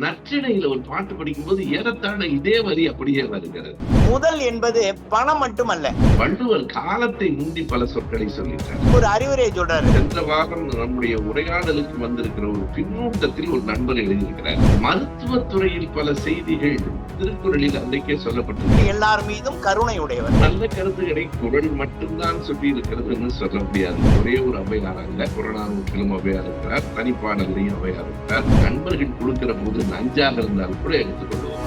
நற்றிணையில ஒரு பாட்டு படிக்கும்போது ஏறத்தாழ இதே வரி அப்படியே வருகிறது. முதல் என்பது பணம் மட்டுமல்ல. வள்ளுவர் காலத்தை முந்தி பல சொற்களை சொல்லிட்டார். ஒரு அறிவுரை சொல்றாரு. சென்ற வாரம் நம்முடைய உரையாடலுக்கு வந்திருக்கிற ஒரு பின்னூட்டத்தில் ஒரு நண்பர் எழுதியிருக்கிறார். மருத்துவத்துறையில் பல செய்திகள் திருக்குறளில் அன்றைக்கே சொல்லப்பட்டது. எல்லார் மீதும் கருணை உடையவர். நல்ல கருத்துக்களை குறள் மட்டும்தான் சொல்லி இருக்கிறதுன்னு சொல்ல முடியாது. ஒரே ஒரு அவையார் அல்ல, புறநானூற்றிலும் அவையார் இருக்கிறார், தனிப்பாடலையும் அவையார் இருக்கிறார். நண்பர்கள் கொடுக்கிற போது நஞ்சாக இருந்தால் கூட எடுத்துக்கொள்வோம்.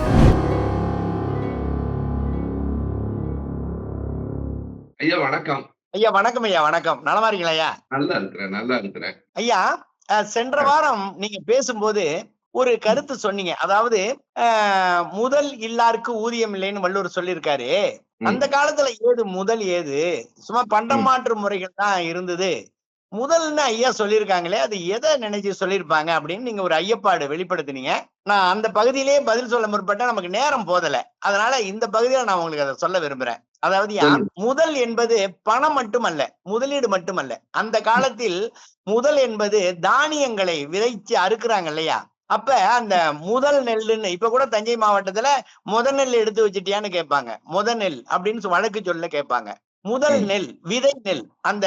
ஐயா வணக்கம். ஐயா வணக்கம். ஐயா வணக்கம். நலமா இருக்கீங்களா ஐயா? நல்லா இருக்கிறேன் ஐயா, சென்ற வாரம் நீங்க பேசும்போது ஒரு கருத்து சொன்னீங்க. அதாவது முதல் இல்லாருக்கு ஊதியம் இல்லைன்னு வள்ளுவர் சொல்லியிருக்காரு. அந்த காலத்துல ஏது முதல் ஏது? சும்மா பண்டம் மாற்று முறைகள் தான் இருந்தது. முதல்னு ஐயா சொல்லியிருக்காங்களே, அது எதை நினைச்சு சொல்லியிருப்பாங்க அப்படின்னு நீங்க ஒரு ஐயப்பாடு வெளிப்படுத்தினீங்க. நான் அந்த பகுதியிலேயே பதில் சொல்ல முற்பட்ட நமக்கு நேரம் போதல. அதனால இந்த பகுதியில நான் உங்களுக்கு அதை சொல்ல விரும்புறேன். அதாவது முதல் என்பது பணம் மட்டுமல்ல, முதலீடு மட்டுமல்ல. அந்த காலத்தில் முதல் என்பது தானியங்களை விதைச்சு அறுக்குறாங்க இல்லையா? அப்ப அந்த முதல் நெல்லுன்னு இப்ப கூட தஞ்சை மாவட்டத்துல நெல் எடுத்து வச்சுட்டியான்னு கேட்பாங்க. நெல் அப்படின்னு வழக்கு சொல்ல கேட்பாங்க. முதல் நெல், விதை நெல். அந்த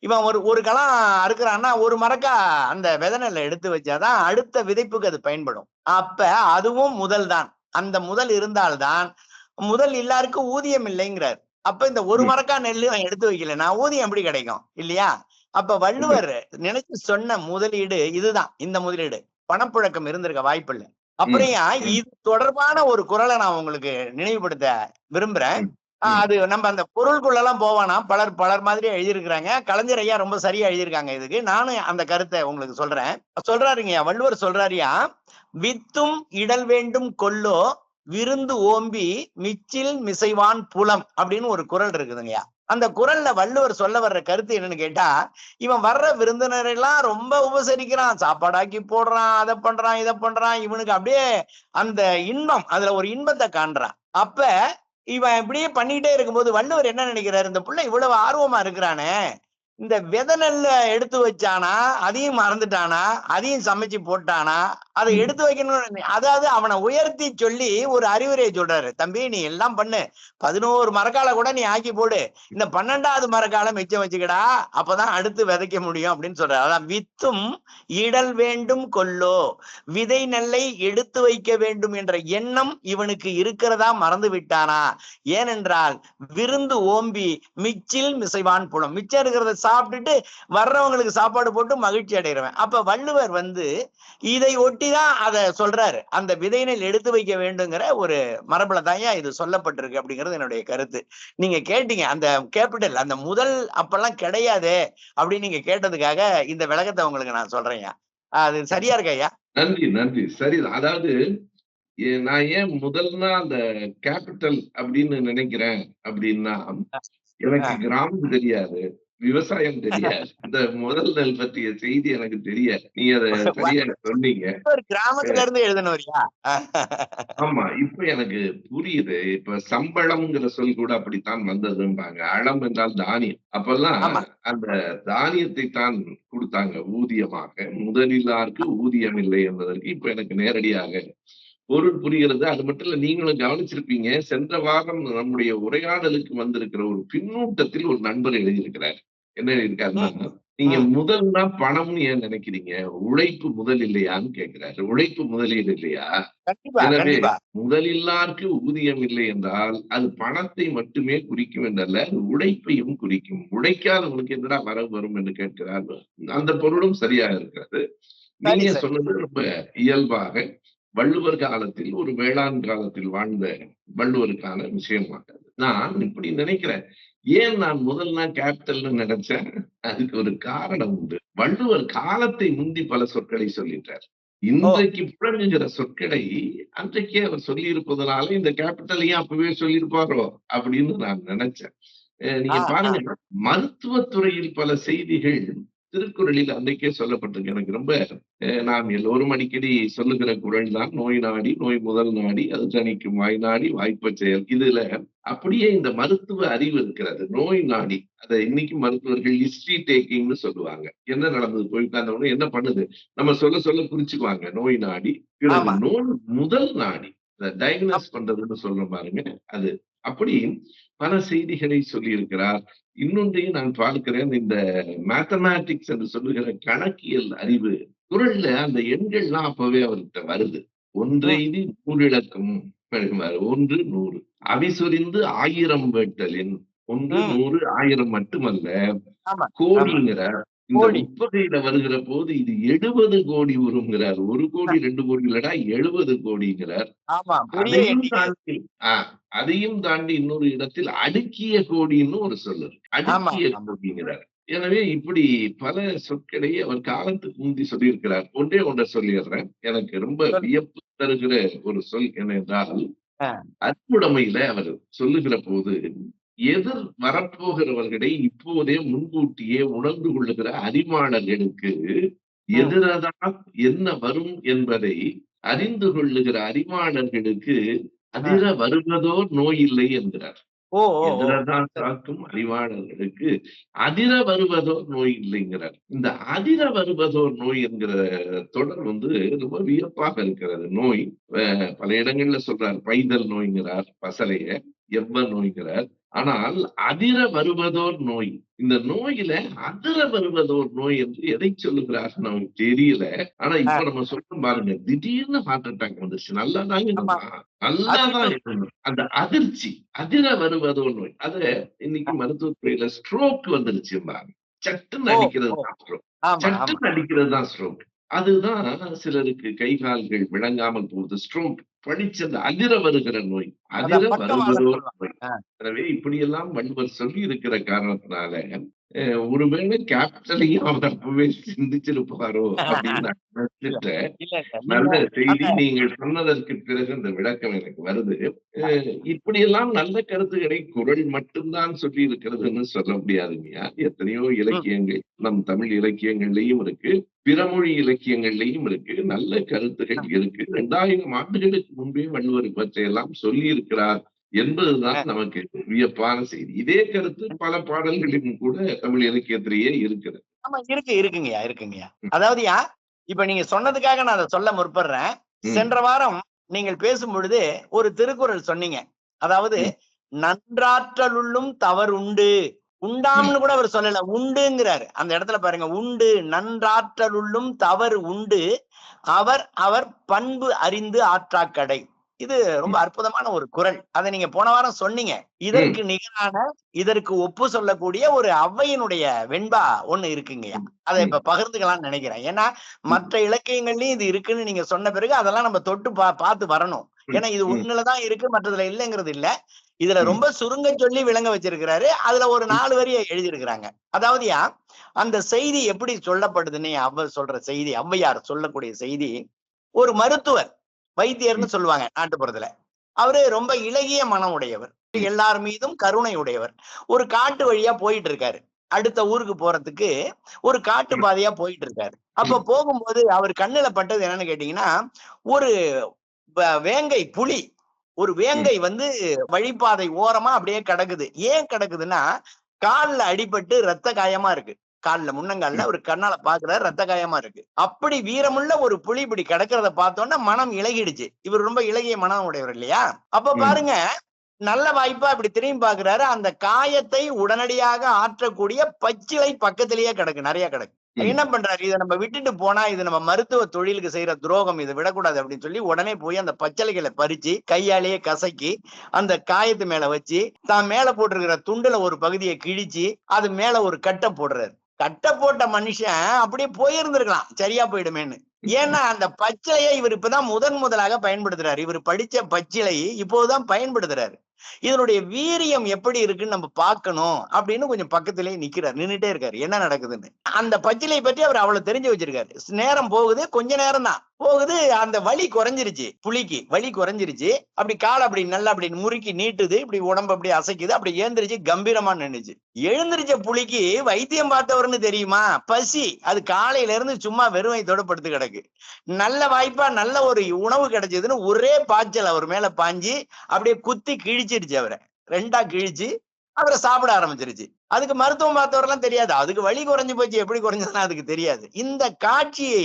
இவன் ஒரு களம் அறுக்குறான்னா ஒரு மரக்கா அந்த விதை நெல்லை எடுத்து வச்சாதான் அடுத்த விதைப்புக்கு அது பயன்படும். அப்ப அதுவும் முதல் தான். அந்த முதல் இருந்தால்தான் முதல் எல்லாருக்கும் ஊதியம் இல்லைங்கிறார். அப்ப இந்த ஒரு மரக்கா நெல்லு அவன் எடுத்து வைக்கலன்னா ஊதியம் எப்படி கிடைக்கும் இல்லையா? அப்ப வள்ளுவர் நினைச்சு சொன்ன முதலீடு இதுதான். இந்த முதலீடு பணப்புழக்கம் இருந்திருக்க வாய்ப்பு இல்லை. அப்படியா இது தொடர்பான ஒரு குறளை நான் உங்களுக்கு நினைவுபடுத்த விரும்புறேன். அது நம்ம அந்த பொருளுக்குள்ளெல்லாம் போவானா, பலர் மாதிரி எழுதியிருக்கிறாங்க. கலைஞர் ஐயா ரொம்ப சரியா எழுதியிருக்காங்க. இதுக்கு நானும் அந்த கருத்தை உங்களுக்கு சொல்றேன். சொல்றாருங்கய்யா, வள்ளுவர் சொல்றாருயா, வித்தும் இடல் வேண்டும் கொல்லோ விருந்து ஓம்பி மிச்சில் மிசைவான் புலம் அப்படின்னு ஒரு குறள் இருக்குதுங்கய்யா. அந்த குறள்ல வள்ளுவர் சொல்ல வர்ற கருத்து என்னன்னு கேட்டா, இவன் வர்ற விருந்தினரை எல்லாம் ரொம்ப உபசரிக்கிறான், சாப்பாடாக்கி போடுறான், அதை பண்றான், இதை பண்றான். இவனுக்கு அப்படியே அந்த இன்பம், அதுல ஒரு இன்பத்தை காண்றான். அப்ப இவன் இப்படியே பண்ணிட்டே இருக்கும்போது வள்ளுவர் என்ன நினைக்கிறாரு, இந்த புள்ள இவ்வளவு ஆர்வமா இருக்கிறானே, இந்த விதை நெல்ல எடுத்து வச்சானா, அதையும் மறந்துட்டானா, அதையும் சமைச்சு போட்டானா, அதை எடுத்து வைக்கணும்னு அதாவது அவனை உயர்த்தி சொல்லி ஒரு அறிவுரையை சொல்றாரு. தம்பி நீ எல்லாம் பண்ணு, 11 மரக்காலை கூட நீ ஆக்கி போடு, இந்த 12வது மரக்காலை மிச்சம் வச்சுக்கடா, அப்பதான் அடுத்து விதைக்க முடியும் அப்படின்னு சொல்றாரு. அதான் வித்தும் இடல் வேண்டும் கொல்லோ, விதை நெல்லை எடுத்து வைக்க வேண்டும் என்ற எண்ணம் இவனுக்கு இருக்கிறதா மறந்து விட்டானா? ஏனென்றால் விருந்து ஓம்பி மிச்சில் மிசைவான் புலம், மிச்சம் இருக்கிறத சாப்பிட்டுட்டு வர்றவங்களுக்கு சாப்பாடு போட்டு மகிழ்ச்சி அடைகிறவன். அப்ப வள்ளுவர் இதை ஒட்டிதான் அதை சொல்றாரு. அந்த விதைநெல் எடுத்து வைக்க வேண்டுங்கிற ஒரு மரபுல தாயா இது சொல்லப்பட்டிருக்கு அப்படிங்கிறது என்னுடைய கருத்து. நீங்க கேட்டீங்க அந்த கேபிட்டல், அந்த முதல் அப்பெல்லாம் கிடையாது அப்படின்னு நீங்க கேட்டதுக்காக இந்த விளக்கத்தை உங்களுக்கு நான் சொல்றேன். அது சரியா இருக்கா ஐயா? நன்றி. சரிதான். அதாவது நான் ஏன் முதல்னா அந்த கேபிட்டல் அப்படின்னு நினைக்கிறேன் அப்படின்னா, எனக்கு கிராமம் தெரியாது, விவசாயம் தெரியாது. இந்த முதல் நெல் பற்றிய செய்தி எனக்கு தெரியாது. நீங்க அதை சரியா சொன்னீங்க. ஒரு கிராமத்துல இருந்து எழுதணும்யா. ஆமா, இப்ப எனக்கு புரியுது. இப்ப சம்பளம்ங்கிற சொல் கூட அப்படித்தான் வந்ததும்பாங்க. அளம் என்றால் தானியம். அப்பெல்லாம் அந்த தானியத்தை தான் கொடுத்தாங்க ஊதியமாக. முதலிலாருக்கு ஊதியம் இல்லை என்பதற்கு இப்ப எனக்கு நேரடியாக பொருள் புரிகிறது. அது மட்டும் இல்ல, நீங்களும் கவனிச்சிருப்பீங்க. சென்ற வாரம் நம்முடைய உரையாடலுக்கு வந்திருக்கிற ஒரு பின்னூட்டத்தில் ஒரு நண்பர் எழுதியிருக்கிறார். என்ன எழுதியிருக்காருன்னா, நீங்க முதல்னா பணம்னு ஏன் நினைக்கிறீங்க? உழைப்பு முதல் இல்லையான்னு கேட்கிறாரு. உழைப்பு முதலீடு இல்லையா? எனவே முதலில்லாருக்கு ஊதியம் இல்லை என்றால் அது பணத்தை மட்டுமே குறிக்கும் என்றல்ல, அது உழைப்பையும் குறிக்கும். உழைக்காதவனுக்கு என்னடா வரவு வரும் என்று கேட்கிறார். அந்த பொருளும் சரியாக இருக்கிறது. நீங்க சொன்னது ரொம்ப இயல்பாக வள்ளுவர் காலத்தில், ஒரு வேளாண் காலத்தில் வாழ்ந்த வள்ளுவருக்கான விஷயமாட்டது. நான் இப்படி நினைக்கிறேன். ஏன் நான் முதல்ல கேபிட்டல்னு நினைச்சேன்? அதுக்கு ஒரு காரணம் உண்டு. வள்ளுவர் காலத்தை முந்தி பல சொற்களை சொல்லிட்டார். இன்றைக்கு புழங்குகிற சொற்களை அன்றைக்கே அவர் சொல்லி இருப்பதனால இந்த கேபிட்டலையும் அப்பவே சொல்லியிருப்பாரோ அப்படின்னு நான் நினைச்சேன். நீங்க பாருங்க, மருத்துவத்துறையில் பல செய்திகள் திருக்குறளில் அன்றைக்கே சொல்லப்பட்டிருக்கு. எனக்கு ரொம்ப நாம் எல்லோரும் அடிக்கடி சொல்லுகிற குறள் தான், நோய் நாடி நோய் முதல் நாடி அது தணிக்கும் வாய் நாடி வாய்ப்பச் செயல். இதுல அப்படியே இந்த மருத்துவ அறிவு இருக்கிறது. நோய் நாடி அத இன்னைக்கு மருத்துவர்கள் ஹிஸ்டரி டேக்கிங்ன்னு சொல்லுவாங்க. என்ன நடந்தது போய் உட்கார்ந்தவுடனே என்ன பண்ணுது? நம்ம சொல்ல சொல்ல குறிச்சுக்குவாங்க. நோய் நாடி. பிறகு ஆமா. நோய் முதல் நாடி. டயக்னோஸ் பண்றதுன்னு சொல்றோம் பாருங்க. அது. அப்படி பல செய்திகளை சொல்லியிருக்கிறார். இன்னொன்றையும் நான் பார்க்கிறேன். இந்த மேத்தமேட்டிக்ஸ் என்று சொல்லுகிற கணக்கியல் அறிவு குறள்ல அந்த எண்கள்லாம் அப்பவே அவர்கிட்ட வருது. ம், ஒன்றெய்தி நூறிழக்கும் அப்படிம்பாரு. 1 100 அவிசொரிந்து 1000 வேட்டலின் 1 ம். 100 1000 மட்டுமல்ல ஆமா, ஆமா. கோடிங்கிறார். இந்த கோடி. உப்பகையில வருகிற போது இது 70 கோடி உருங்கிறார். 1 கோடி 2 கோடி இல்லடா 70 கோடிங்கிறார். ஆமா. பெரிய அதையும் எண்ணிக்கை. தாண்டி ஆ அதையும் தாண்டி இன்னொரு இடத்தில் அடுக்கிய கோடின்னு ஒரு சொல் இருக்கு. ஆமா, அடுக்கிய ஆமா. கோடிங்கிறார். எனவே இப்படி பல சொற்களை அவர் காலத்துக்கு முந்தி சொல்லியிருக்கிறார். ஒன்றே ஒன்றை சொல்லிடுறேன். எனக்கு ரொம்ப சொல்லுங்க. வியப்பு தருகிற ஒரு சொல் என்னவென்றால், ஆ. அற்புடைமையில அவர் சொல்லுகிற போது, எதிர் வரப்போகிறவர்களை இப்போதே முன்கூட்டியே உணர்ந்து கொள்ளுகிற அறிவாளர்களுக்கு ம். எதிரதான் என்ன வரும் என்பதை அறிந்து கொள்ளுகிற அறிவாளர்களுக்கு ஆ. அதிர வருவதோர் நோய் இல்லை என்கிறார். ஓ! ஓ! ஓ! எதிரதான் சரி. தாக்கும் அறிவாளர்களுக்கு அதிர வருவதோர் நோய் இல்லைங்கிறார். இந்த அதிர வருவதோர் நோய் என்கிற தொடர் ரொம்ப வியப்பாக இருக்கிறது. நோய் பல இடங்கள்ல சொல்றார். பைதல் நோய்ங்கிறார், பசலைய, எவ்வ நோய்ங்கிறார். ஆனால் அதிர வருவதோர் நோய். இந்த நோயில அதிர வருவதோர் நோய் என்று எதை சொல்லுகிறார் நமக்கு தெரியல. ஆனா ஆ. இப்ப நம்ம சொல்றோம் பாருங்க, திடீர்னு ஹார்ட் அட்டாக் வந்துருச்சு. நல்லாதாங்க ஆமா. இருந்தான். நல்லாதான் அதிர்வு. இருந்தான். அந்த அதிர்ச்சி, அதிர வருவதோர் நோய். அத இன்னைக்கு மருத்துவத்துறையில ஸ்ட்ரோக் வந்துருச்சும்பாங்க. சட்டுன்னு ஓ! அடிக்கிறது ஓ! தான் ஸ்ட்ரோக். ஆமா, ஆமா. சட்டுன்னு அடிக்கிறது தான் ஸ்ட்ரோக். அதுதான் சிலருக்கு கை, கால்கள் விளங்காமல் போகுது. ஸ்ட்ரோக் படிச்சு அந்த அதிர வருகிற நோய். அதிர அதான் பக்கவாதம் வருவதோர் சொல்லுவாங்க. நோய். ஆ. எனவே இப்படியெல்லாம் வள்ளுவர் சொல்லி இருக்கிற காரணத்தினால, ஒருவேளை கேப்டனையும் அவர் அப்பவே சிந்திச்சிருப்பாரோ அப்படின்னு நான் இல்ல, நினைச்சுட்டேன். இல்ல, இல்ல. நீங்க நல்ல செய்தி. அந்த நீங்கள் சொன்னதற்கு பிறகு இந்த விளக்கம் எனக்கு வருது. இப்படியெல்லாம் நல்ல கருத்துக்களை குறள் மட்டும் தான் சொல்லி இருக்கிறதுன்னு சொல்ல முடியாதுங்கய்யா. எத்தனையோ ம். இலக்கியங்கள் நம் தமிழ் இலக்கியங்கள்லயும் இருக்கு. பிற மொழி இலக்கியங்கள்லயும் இருக்கு. நல்ல கருத்துகள் இருக்கு. 2000 ஆண்டுகளுக்கு முன்பே வள்ளுவர் இவற்றையெல்லாம் சொல்லியிருக்கிறார் என்பதுதான் அ. நமக்கு வியப்பான செய்தி. இதே கருத்து பல பாடல்களிலும் கூட தமிழ் இலக்கியத்திலேயே இருக்கிறது. ஆமா. இருக்குங்கய்யா, இருக்குங்கய்யா. ம், அதாவதுயா, இப்ப நீங்க சொன்னதுக்காக நான் அத சொல்ல முற்படுறேன். ம், சென்ற வாரம் நீங்கள் பேசும்பொழுது ஒரு திருக்குறள் சொன்னீங்க. அதாவது, ம், "நன்றாற்றலுள்ளும் தவறுண்டு." ம், உண்டாம்ன்னு கூட அவர் சொல்லல. உண்டுங்கிறாரு. அந்த இடத்துல பாருங்க. உண்டு நன்றாற்றலுள்ளும் தவறு உண்டு. அவர் அவர் பண்பு அறிந்து ஆற்றாக்கடை. இது ரொம்ப ம், அற்புதமான ஒரு குறள். அத நீங்க போன வாரம் சொன்னீங்க. இதற்கு ம், நிகரான, இதற்கு ஒப்பு சொல்லக்கூடிய ஒரு ஔவையினுடைய வெண்பா ஒண்ணு இருக்குங்கய்யா. ம், அத ம், இப்ப பகிர்ந்துக்கலாம்னு நெனைக்கிறேன். ஏன்னா, ம், மற்ற இலக்கியங்கள்லயும் இது இருக்குன்னு நீங்க சொன்ன பிறகு அதெல்லாம் நம்ம தொட்டு பார்த்து வரணும். ம், ஏன்னா இது ம், ஒண்ணுல தான் இருக்கு, மற்றதுல இல்லங்கிறது இல்ல. இதுல ம், ரொம்ப சுருங்க சொல்லி விளங்க வச்சிருக்கிறாரு. அதுல ஒரு ம், 4 வரிய எழுதியிருக்கிறாங்க. அதாவதுயா, அந்த செய்தி எப்படி சொல்லப்படுதுன்னு ஔவை சொல்ற செய்தி, ஔவையார் சொல்லக்கூடிய செய்தி, ஒரு மருத்துவர், வைத்தியர்ன்னு ம், சொல்லுவாங்க நாட்டுப்புறத்துல. அவரு ரொம்ப இளகிய மனம் உடையவர். எல்லார் மீதும் கருணை உடையவர். ஒரு காட்டு வழியா போயிட்டு இருக்காரு. அடுத்த ஊருக்கு போறதுக்கு ஒரு காட்டு ம், பாதையா போயிட்டு இருக்காரு. அப்ப போகும்போது அவர் கண்ணுல பட்டது என்னன்னு கேட்டீங்கன்னா, ஒரு வேங்கை புலி, ஒரு ம், வேங்கை வழிப்பாதை ஓரமா அப்படியே கிடக்குது. ஏன் கிடக்குதுன்னா, கால்ல அடிபட்டு ரத்த காயமா இருக்கு. கால்ல முன்னங்கால்ல ம், ஒரு கண்ணால பாக்குறாரு, ரத்த காயமா இருக்கு. அப்படி வீரமுள்ள ஒரு புலி இப்படி கிடக்கிறத பார்த்தோன்னே மனம் இளகிடுச்சு. இவர் ரொம்ப இளகிய மனம் உடையவர் இல்லையா? அப்ப ம், பாருங்க, நல்ல வாய்ப்பா இப்படி திரும்பி பார்க்கிறாரு. அந்த காயத்தை உடனடியாக ஆற்றக்கூடிய பச்சிலை பக்கத்திலேயே கிடக்கு. நெறைய கிடக்கு. என்ன ம், பண்றாரு? இத நம்ம விட்டுட்டு போனா, இது நம்ம மருத்துவ தொழிலுக்கு செய்யற துரோகம். இத விடக்கூடாது அப்படின்னு சொல்லி, உடனே போய் அந்த பச்சிலைகள பறிச்சு, கையாலேயே கசக்கி, அந்த காயத்து மேல வச்சு, தான் மேல போட்டிருக்கிற துண்டுல ஒரு பகுதிய கிழிச்சு, அது மேல ஒரு கட்ட போடுறாரு. கட்ட போட்ட மனுஷன் அப்படியே போயிருந்திருக்கலாம். சரியா போயிடுமேன்னு. ஏன்னா, அந்த பச்சிலைய இவர் இப்பதான் முதலாக பயன்படுத்துறாரு. இவர் படிச்ச பச்சிலை இப்போதுதான் பயன்படுத்துறாரு. இதனுடைய வீரியம் எப்படி இருக்குன்னு நம்ம பார்க்கணும் அப்படின்னு கொஞ்சம் பக்கத்திலேயே நின்னுட்டே இருக்காரு, என்ன நடக்குதுன்னு. அந்த பச்சிலை பற்றி அவர் அவ்வளவு தெரிஞ்சு வச்சிருக்காரு. நேரம் போகுது, கொஞ்ச நேரம் தான் போகுது, அந்த வலி குறைஞ்சிருச்சு, புலிக்கு வலி குறைஞ்சிருச்சு. அப்படி காலை அப்படி நல்லா அப்படி முறுக்கி நீட்டுது, இப்படி உடம்பு அப்படி அசைக்குது, அப்படி ஏந்திரிச்சு கம்பீரமா நின்னுச்சு. எழுந்திருச்ச புலிக்கு வைத்தியம் பார்த்தவர்னு தெரியுமா? பசி. அது காலையில இருந்து சும்மா வெறும் வயித்தோட படுத்து கிடக்கு. நல்ல வாய்ப்பா நல்ல ஒரு உணவு கிடைச்சதுன்னு ஒரே பாய்ச்சல் அவர் மேல பாஞ்சு அப்படியே குத்தி கிழிச்சிருச்சு. அவரை ரெண்டா கிழிச்சு அவரை சாப்பிட ஆரம்பிச்சிருச்சு. அதுக்கு மருத்துவம் பார்த்தவரெல்லாம் தெரியாது, அதுக்கு வலி குறைஞ்சு போச்சு, எப்படி குறைஞ்சதுன்னா அதுக்கு தெரியாது. இந்த காட்சியை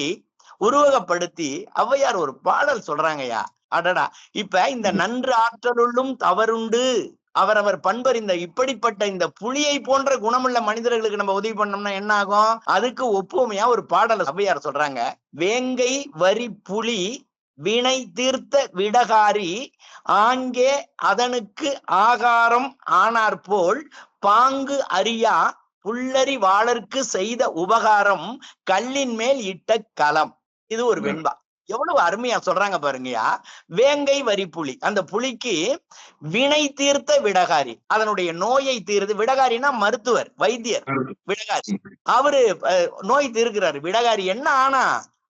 உருவகப்படுத்தி ஔவையார் ஒரு பாடல் சொல்றாங்கய்யா. அடடா! இப்ப இந்த நன்று ஆற்றலுள்ளும் தவறுண்டு, அவரவர் பண்பறிந்த இப்படிப்பட்ட இந்த புலியை போன்ற குணமுள்ள மனிதர்களுக்கு நம்ம உதவி பண்ணோம்னா என்ன ஆகும்? அதுக்கு ஒப்புமையா ஒரு பாடல் ஔவையார் சொல்றாங்க. வேங்கை வரி புலி வினை தீர்த்த விடகாரி ஆங்கே அதனுக்கு ஆகாரம் ஆனார் போல் பாங்கு அறியா புல்லரி வாளர்க்கு செய்த உபகாரம் கல்லின் மேல் இட்ட களம். இது ஒரு வெண்பா. எவ்வளவு அருமையா சொல்றாங்க பாருங்கயா. வேங்கை வரி புலி, அந்த புலிக்கு வினை தீர்த்த விடகாரி, அதனுடைய நோயை தீர்த்து. விடகாரினா மருத்துவர், வைத்தியர். விடகாரி அவரு நோய் தீர்க்கிறாரு. விடகாரி என்ன ஆனா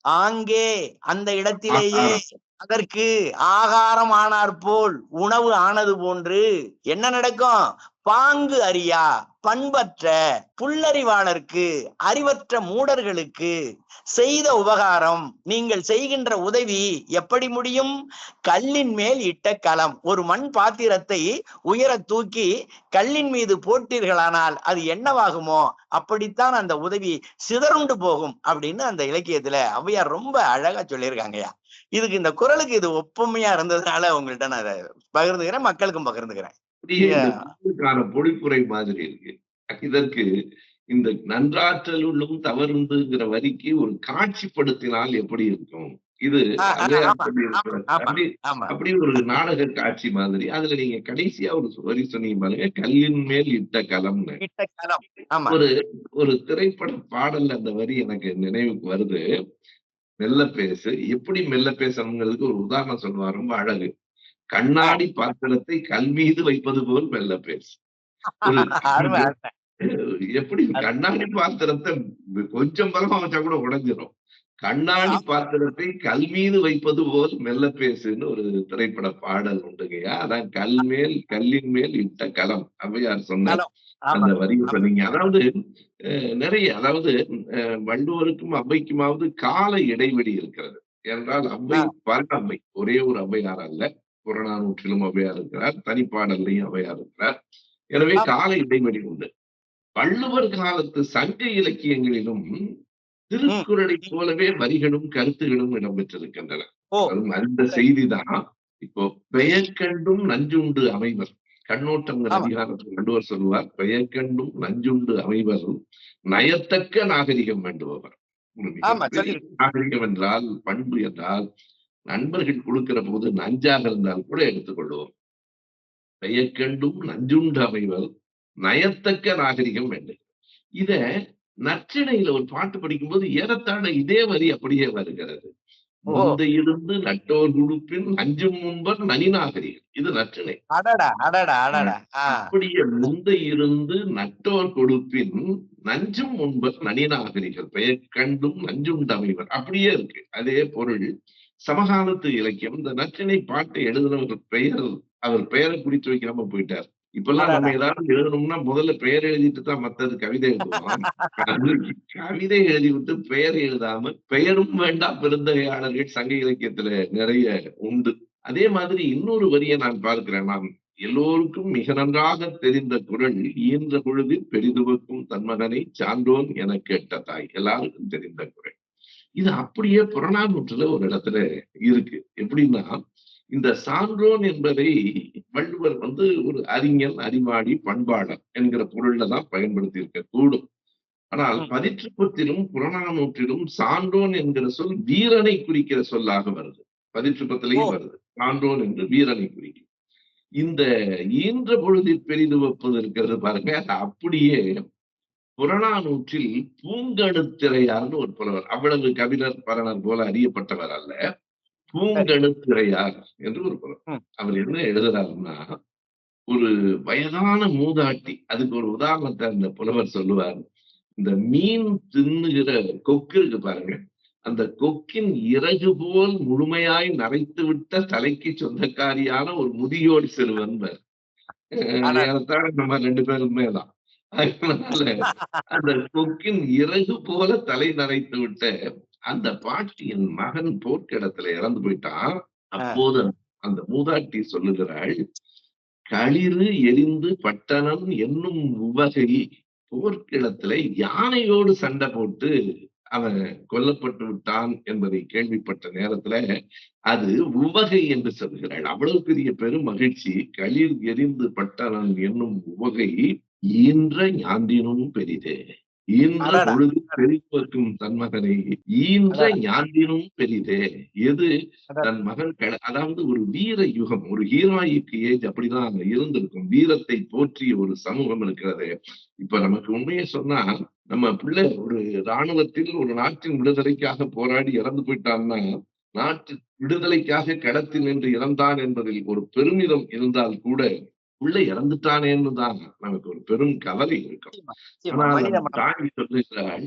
ஆங்கே அந்த இடத்திலேயே அதற்கு ஆகாரம் ஆனார் போல், உணவு ஆனது போன்று என்ன நடக்கும்? பாங்கு அறியா பண்பற்ற புல்லறிவாளருக்கு, அறிவற்ற மூடர்களுக்கு செய்த உபகாரம், நீங்கள் செய்கின்ற உதவி எப்படி முடியும்? கல்லின் மேல் இட்ட களம். ஒரு மண் பாத்திரத்தை உயர தூக்கி கல்லின் மீது போட்டீர்களானால் அது என்னவாகுமோ அப்படித்தான் அந்த உதவி சிதறுண்டு போகும் அப்படின்னு அந்த இலக்கியத்துல ஔவையார் ரொம்ப அழகா சொல்லியிருக்காங்கய்யா. இதுக்கு இந்த குறளுக்கு இது ஒப்புமையா இருந்ததுனால உங்கள்கிட்ட நான் பகிர்ந்துக்கிறேன், மக்களுக்கும் பகிர்ந்துக்கிறேன். பொழிப்புரை மாதிரி இருக்கு. இதற்கு இந்த நன்றாற்றலுள்ளும் தவறுந்துங்கிற வரிக்கு ஒரு காட்சிப்படுத்தினால் எப்படி இருக்கும்? இது அப்படி ஒரு நாடக காட்சி மாதிரி. அதுல நீங்க கடைசியா ஒரு வரி சொன்னீங்க பாருங்க, கல்லின் மேல் இட்ட களம்னு. ஒரு ஒரு திரைப்பட பாடல்ல அந்த வரி எனக்கு நினைவுக்கு வருது. மெல்ல பேசு. எப்படி மெல்ல பேசணுங்கிறதுக்கு ஒரு உதாரணம் சொல்லுவார், ரொம்ப அழகு. கண்ணாடி பாத்திரத்தை கல் மீது வைப்பது போல் மெல்ல பேசு. எப்படி கண்ணாடி பாத்திரத்தை கொஞ்சம் பலமா வச்சா கூட உடைஞ்சிடும். கண்ணாடி பாத்திரத்தை கல் மீது வைப்பது போல் மெல்ல பேசுன்னு ஒரு திரைப்பட பாடல் உண்டுங்கய்யா. அதான் கல்லின் மேல் இட்ட களம். ஔவையார் சொன்ன அந்த வரியை சொன்னீங்க. அதாவது நிறைய, அதாவது வள்ளுவருக்கும் ஔவைக்குமாவது கால இடைவெளி இருக்கிறது. என்றால் ஔவை பல ஔவை, ஒரே ஒரு ஔவையார் அல்ல. புறநானூற்றிலும் ஔவையார் இருக்கிறார், தனிப்பாடல்லையும் ஔவையார் இருக்கிறார். எனவே கால இடைவெளி உண்டு. வள்ளுவர் காலத்து சங்க இலக்கியங்களிலும் திருக்குறளை போலவே வரிகளும் கருத்துகளும் இடம்பெற்றிருக்கின்றன. அந்த செய்திதான் இப்போ பெயர் கண்டும் நஞ்சுண்டு அமைவர். கண்ணோட்டங்கள் அதிகாரத்தில் வள்ளுவர் சொல்லுவார், பெயர் கண்டும் நஞ்சுண்டு அமைவர் நயத்தக்க நாகரிகம் வேண்டுபவர். நாகரிகம் என்றால், பண்பு என்றால், நண்பர்கள் கொடுக்கிற போது நஞ்சாக இருந்தால் கூட எடுத்துக்கொள்வோம். பெயர் கண்டும் நஞ்சுண்டு அமைவர் நயத்தக்க நாகரிகம் வேண்டும். இத நற்றிணையில ஒரு பாட்டு படிக்கும் போது ஏறத்தாழ இதே வரி அப்படியே வருகிறது. முந்தையிருந்து நட்டோர் குடுப்பின் நஞ்சும் முன்பர் நனிநாகரிகம். இது நற்றிணை. அப்படியே முந்தையிருந்து நட்டோர் கொடுப்பின் நஞ்சும் முன்பர் நனிநாகரிகள், பெயர் கண்டும் நஞ்சுண்டமைவர். அப்படியே இருக்கு, அதே பொருள். சமகாலத்து இலக்கியம் இந்த நற்றிணை பாட்டை எழுதினவர் அவர் பெயரை குறித்து வைக்காம போயிட்டார். இப்பெல்லாம் நம்ம ஏதாவது எழுதணும்னா முதல்ல பெயர் எழுதிட்டு தான் மத்தது கவிதை எழுதுவோம். கவிதை எழுதிவிட்டு பெயர் எழுதாம, பெயரும் வேண்டாம் பெருந்தகையாளர்கள் சங்க இலக்கியத்துல நிறைய உண்டு. அதே மாதிரி இன்னொரு வரியை நான் பார்க்கிறேன். நான் எல்லோருக்கும் மிக நன்றாக தெரிந்த குறள், ஈன்ற பொழுதில் பெரிதுவக்கும் தன்மகனை சான்றோன் என கேட்ட தாய். எல்லாருக்கும் தெரிந்த குறள். இது அப்படியே புறநானூற்றுல ஒரு இடத்துல இருக்கு. எப்படின்னா, இந்த சான்றோன் என்பதை வள்ளுவர் ஒரு அறிஞன், அறிவாளி, பண்பாளர் என்கிற பொருள்ல தான் பயன்படுத்தி இருக்க கூடும். ஆனால் பதிற்றுப்பத்திலும் புறநானூற்றிலும் சான்றோன் என்கிற சொல் வீரனை குறிக்கிற சொல்லாக வருது. பதிற்றுப்பத்திலையும் வருது, சான்றோன் என்று வீரனை குறிக்கும். இந்த ஈன்ற பொழுதில் பெரிதுவப்பது இருக்கிறது பாருங்க, அப்படியே புறநானூற்றில் பூங்கணுத்திரையார்னு ஒரு புலவர், அவ்வளவு கபிலர் பரணர் போல அறியப்பட்டவர் அல்ல, பூங்கணுத்திரையார் என்று ஒரு புலவர். அவர் என்ன எழுதுறாருன்னா, ஒரு வயதான மூதாட்டி, அதுக்கு ஒரு உதாரணத்தை அந்த புலவர் சொல்லுவார். இந்த மீன் தின்னுகிற கொக்கு இருக்கு பாருங்க. அந்த கொக்கின் இறகு போல் முழுமையாய் நரைத்து விட்ட தலைக்கு சொந்தக்காரியான ஒரு முதியோடி சிறுவன்பர். ஏறத்தாழ நம்ம 2 பேருமே தான். அதனால அந்த கொக்கின் இறகு போல தலை நரைத்து விட்ட அந்த பாட்டியின் மகன் போர்க்களத்துல இறந்து போயிட்டான். அப்போது அந்த மூதாட்டி சொல்லுகிறாள், களிறு எரிந்து பட்டணம் என்னும் உவகை போர்க்களத்திலே யானையோடு சண்டை போட்டு அவன் கொல்லப்பட்டு விட்டான் என்பதை கேள்விப்பட்ட நேரத்துல அது உவகை என்று சொல்கிறாள். அவ்வளவு பெரிய பெரும் மகிழ்ச்சி. களிர் எரிந்து பட்டணம் என்னும் உவகை ஈன்ற ஞான்றினும் பெரிதே. ஈன்ற பொழுது பெருக்கும் தன் மகனை ஈன்ற ஞான்றினும் பெரிதே. எது தன் மகன் அதாவது ஒரு வீர யுகம், ஒரு ஹீரோயிக் ஏஜ் அப்படிதான் இருந்திருக்கும். வீரத்தை போற்றிய ஒரு சமூகம் இருக்கிறது. இப்ப நமக்கு உண்மையை சொன்னா, நம்ம பிள்ளை ஒரு இராணுவத்தில் ஒரு நாட்டின் விடுதலைக்காக போராடி இறந்து போயிட்டான்னா, நாட்டு விடுதலைக்காக களத்தில் நின்று இறந்தான் என்பதில் ஒரு பெருமிதம் இருந்தால் கூட, உள்ள இறந்துட்டானேன்னு தான் நமக்கு ஒரு பெரும் கவலை இருக்கும். ஆனால் தாண்டி சொல்லுகிறாள்,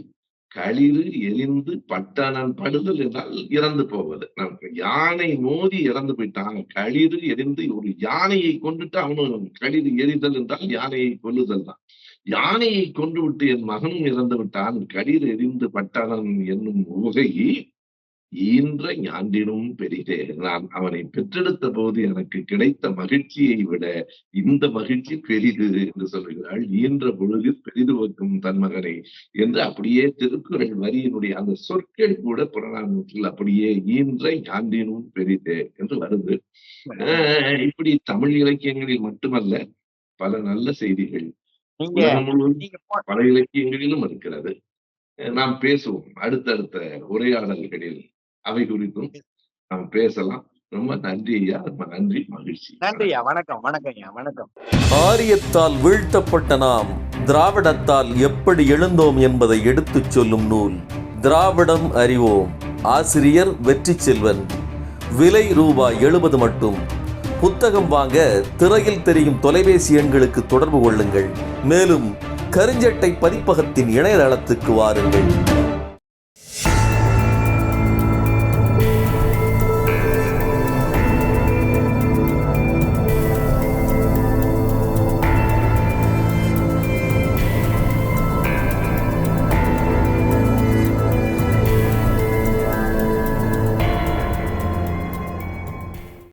களிறு எரிந்து பட்டணம் படுதல் என்றால் இறந்து போவது. நமக்கு யானை மோதி இறந்து போயிட்டான். களிறு எரிந்து ஒரு யானையை கொண்டுட்டு அவனும் களிறு எரிதல் என்றால் யானையை கொல்லுதல் தான். யானையை கொண்டு விட்டு என் மகனும் இறந்து விட்டான். களிறு எரிந்து பட்டணம் என்னும் உவகை ஈன்ற ஞான்றினும் பெரிதே. நான் அவனை பெற்றெடுத்த போது எனக்கு கிடைத்த மகிழ்ச்சியை விட இந்த மகிழ்ச்சி பெரிது என்று சொல்கிறாள். ஈன்ற பொழுது பெரிதுவக்கும் தன் மகனை என்று அப்படியே திருக்குறள் வரியினுடைய அந்த சொற்கள் கூட புறநானூற்றில் அப்படியே ஈன்ற ஞான்றினும் பெரிதே என்று வருது. இப்படி தமிழ் இலக்கியங்களில் மட்டுமல்ல, பல நல்ல செய்திகள் உலகம் முழுவதும் பல இலக்கியங்களிலும் இருக்கிறது. நாம் பேசுவோம் அடுத்தடுத்த உரையாடல்களில். அவை குறித்தும் நாம் பேசலாம். ரொம்ப நன்றி ஐயா. ரொம்ப நன்றி, மகிழ்ச்சி. நன்றி ஐயா. வணக்கம். வணக்கம் ஐயா. வணக்கம். ஆரியத்தால் வீழ்த்தப்பட்ட நாம் திராவிடத்தால் எப்படி எழுந்தோம் என்பதை எடுத்துச் சொல்லும் நூல் திராவிடம் அறிவோம். ஆசிரியர் வெற்றி செல்வன். விலை ₹70 மட்டும். புத்தகம் வாங்க திரையில் தெரியும் தொலைபேசி எண்களுக்கு தொடர்பு கொள்ளுங்கள். மேலும் கருஞ்சட்டை பதிப்பகத்தின் இணையதளத்துக்கு வாருங்கள்.